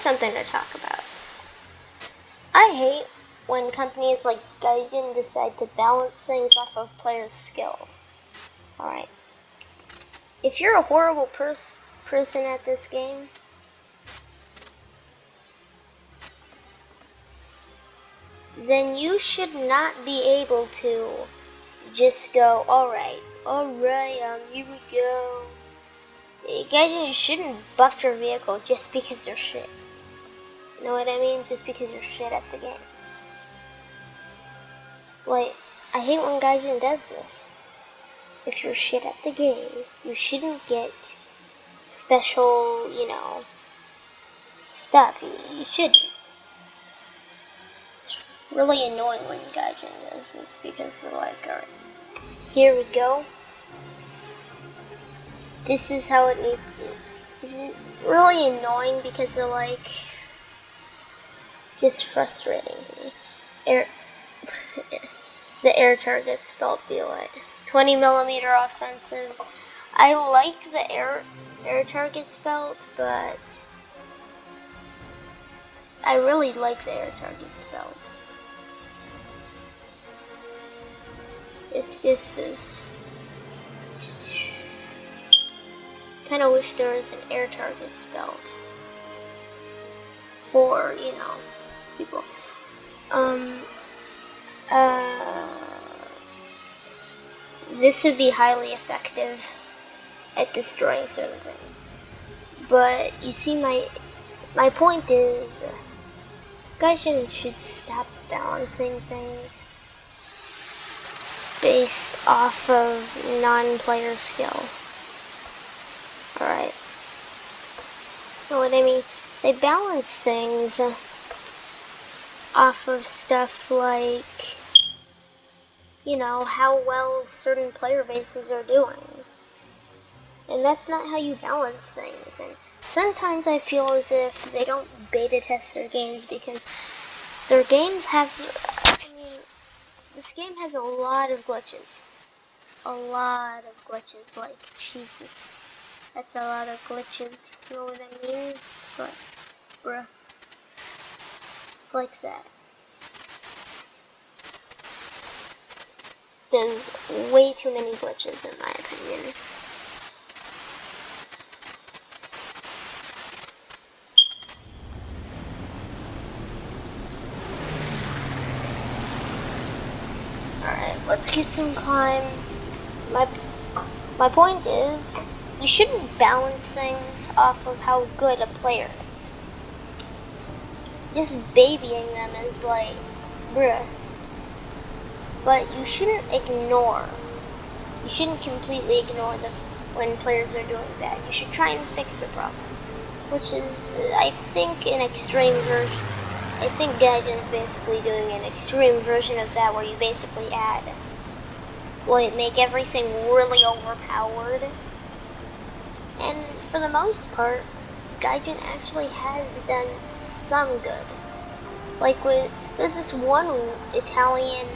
something to talk about. I hate when companies like Gaijin decide to balance things off of players' skill. Alright. If you're a horrible person at this game, then you should not be able to just go, alright, here we go. Gaijin, you shouldn't buff your vehicle just because you're shit. You know what I mean? Just because you're shit at the game. Like, I hate when Gaijin does this. If you're shit at the game, you shouldn't get special, stuff. You shouldn't. It's really annoying when Gaijin does this because they're like, alright, here we go. This is how it needs to. This is really annoying because they're like, just frustrating to me. The air target spelled be like 20mm offensive. I like the air target spelled, but I really like the air target spelled. It's just this. Kind of wish there was an air target spelled for people. This would be highly effective at destroying certain things. But you see, my point is, Gaijin should stop balancing things based off of non-player skill. Alright. Know what I mean? They balance things off of stuff like, how well certain player bases are doing. And that's not how you balance things. And sometimes I feel as if they don't beta test their games because their games have, this game has a lot of glitches. Like, Jesus. That's a lot of glitches, you know what I mean? It's like, bruh. It's like that. There's way too many glitches in my opinion. Alright, let's get some climb. My point is, you shouldn't balance things off of how good a player is. Just babying them is like, bruh. But you shouldn't completely ignore when players are doing bad. You should try and fix the problem. Which is, I think, an extreme version. I think Gaijin is basically doing an extreme version of that where you basically make everything really overpowered. And for the most part, Gaijin actually has done some good. Like there's this one Italian,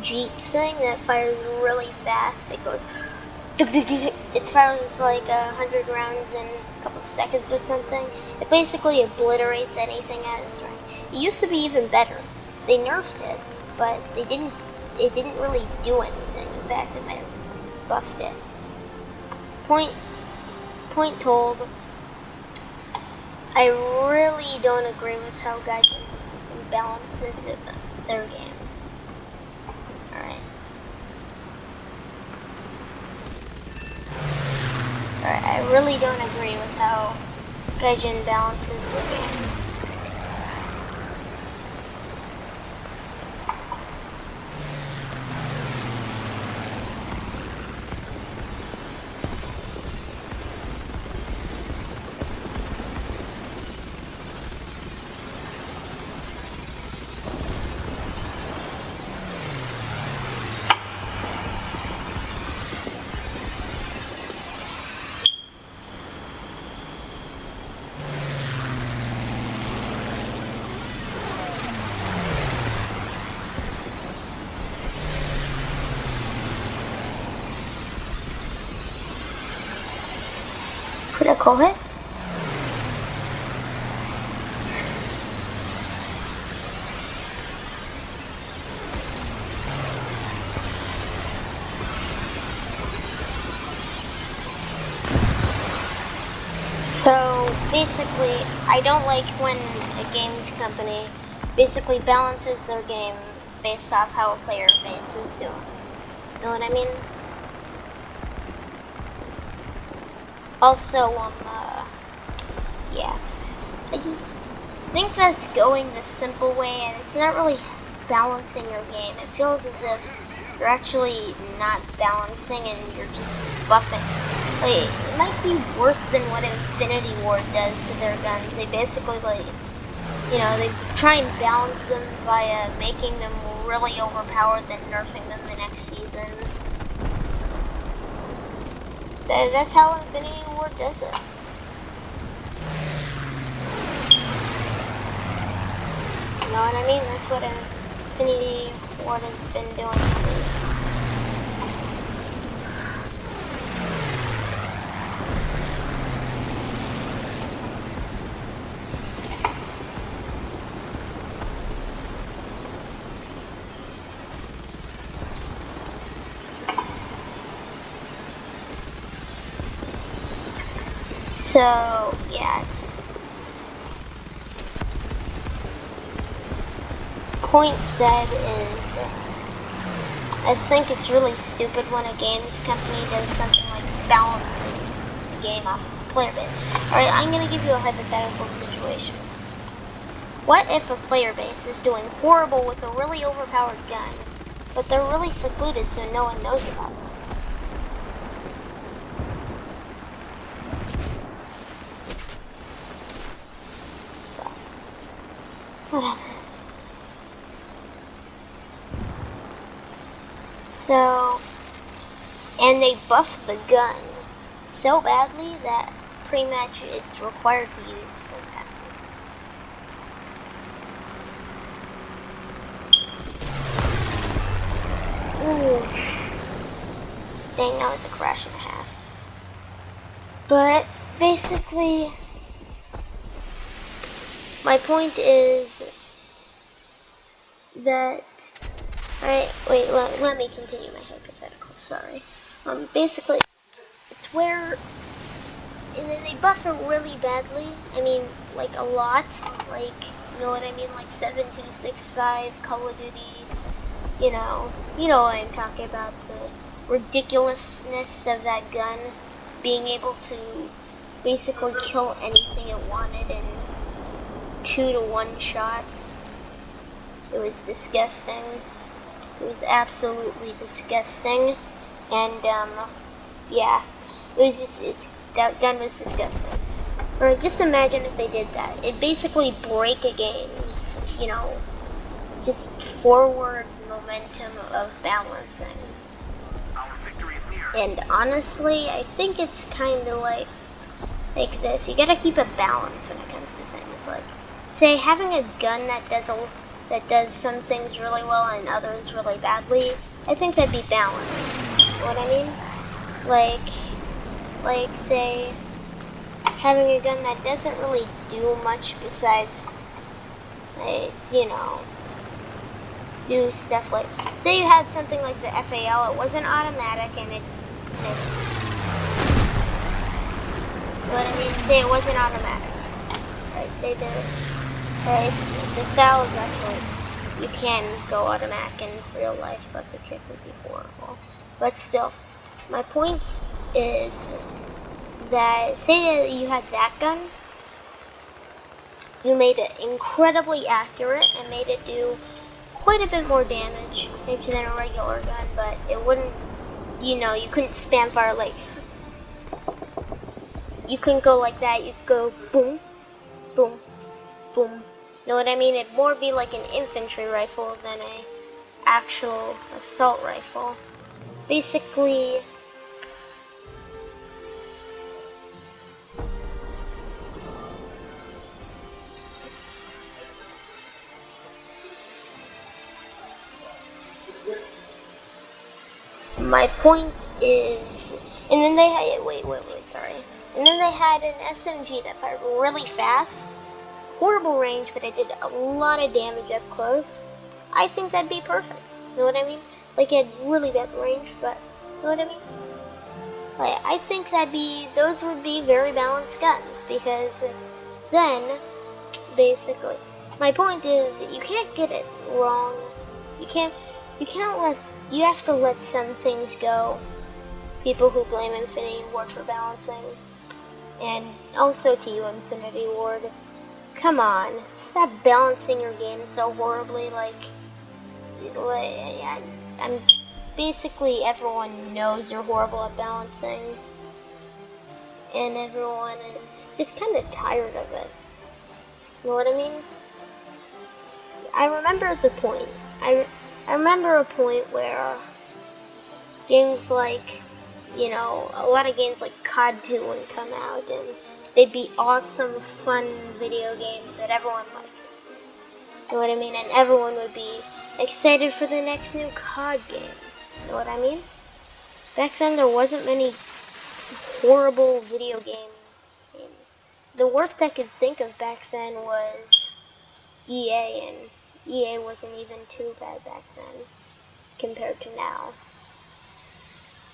Jeep thing that fires really fast. It goes, it fires like 100 rounds in a couple of seconds or something. It basically obliterates anything at its range. It used to be even better. They nerfed it, but it didn't really do anything. In fact, it might have buffed it. Point told, I really don't agree with how Gaijin balances their game. Alright, I really don't agree with how Gaijin balances the game. Critical hit. So basically, I don't like when a games company basically balances their game based off how a player base is doing. Know what I mean? Also, yeah, I just think that's going the simple way, and it's not really balancing your game. It feels as if you're actually not balancing and you're just buffing. Like, it might be worse than what Infinity Ward does to their guns. They basically, like, you know, they try and balance them by making them really overpowered, then nerfing them the next season. That's how Infinity Ward does it. You know what I mean? That's what Infinity Ward has been doing at least. So, yeah, point said is, I think it's really stupid when a games company does something like balances the game off of a player base. Alright, I'm gonna give you a hypothetical situation. What if a player base is doing horrible with a really overpowered gun, but they're really secluded so no one knows about them? Whatever. So, and they buff the gun so badly that pretty much it's required to use sometimes. Ooh. Dang, that was a crash and a half. But basically, my point is that, alright, wait, let me continue my hypothetical, sorry. Basically, it's where, and then they buff it really badly, I mean, like a lot, like, you know what I mean, like 7265, Call of Duty, you know what I'm talking about, the ridiculousness of that gun, being able to basically kill anything it wanted in 2-to-1 shot. It was disgusting. It was absolutely disgusting. And, yeah. It was just, that gun was disgusting. Or just imagine if they did that. It'd basically break a game's, you know, just forward momentum of balancing. And honestly, I think it's kind of like this. You gotta keep a balance when it comes to things. Like, say, having a gun that does some things really well and others really badly, I think that'd be balanced. You know what I mean? Like, say, having a gun that doesn't really do much besides, like, you know, do stuff like, say you had something like the FAL, it wasn't automatic and it you know what I mean? Say it wasn't automatic. Right, say the FAL is actually, you can go automatic in real life, but the kick would be horrible. But still, my point is that, say that you had that gun, you made it incredibly accurate and made it do quite a bit more damage maybe than a regular gun, but it wouldn't, you know, you couldn't spam fire, like, you couldn't go like that, you could go boom, boom, boom. Know what I mean? It'd more be like an infantry rifle than a actual assault rifle. Basically, my point is, and then they had, wait, sorry. And then they had an SMG that fired really fast, horrible range, but it did a lot of damage up close. I think that'd be perfect. You know what I mean? Like, it had really bad range, but, you know what I mean? Like, I think those would be very balanced guns, because then, basically, my point is, you can't get it wrong. You can't, you have to let some things go. People who blame Infinity Ward for balancing. And also to you, Infinity Ward. Come on, stop balancing your game so horribly, I'm basically, everyone knows you're horrible at balancing, and everyone is just kind of tired of it. You know what I mean? I remember the point. I remember a point where games like, a lot of games like COD 2 would come out, and they'd be awesome, fun video games that everyone liked. You know what I mean? And everyone would be excited for the next new COD game. You know what I mean? Back then, there wasn't many horrible video games. The worst I could think of back then was EA, and EA wasn't even too bad back then compared to now.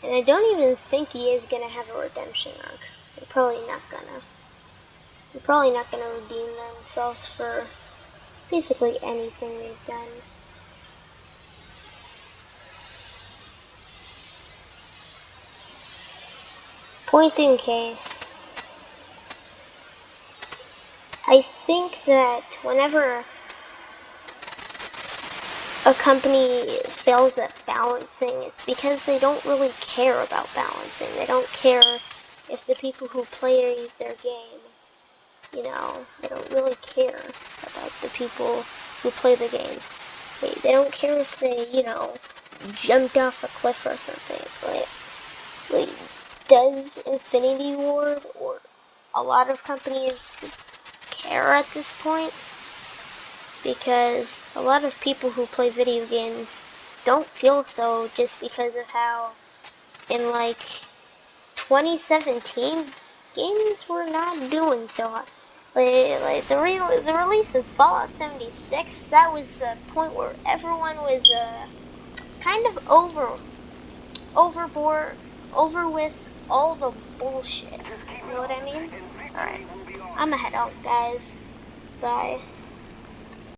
And I don't even think EA is gonna have a redemption arc. They're probably not gonna. They're probably not gonna redeem themselves for basically anything they've done. Point in case, I think that whenever a company fails at balancing, it's because they don't really care about balancing. They don't care if the people who play their game, they don't really care about the people who play the game. They don't care if they, jumped off a cliff or something. Like, does Infinity Ward or a lot of companies care at this point? Because a lot of people who play video games don't feel so, just because of how in 2017 games were not doing so hot. Like the release of Fallout 76, that was a point where everyone was kind of overboard, over with all the bullshit. You know what I mean? Alright, I'ma head out, guys. Bye.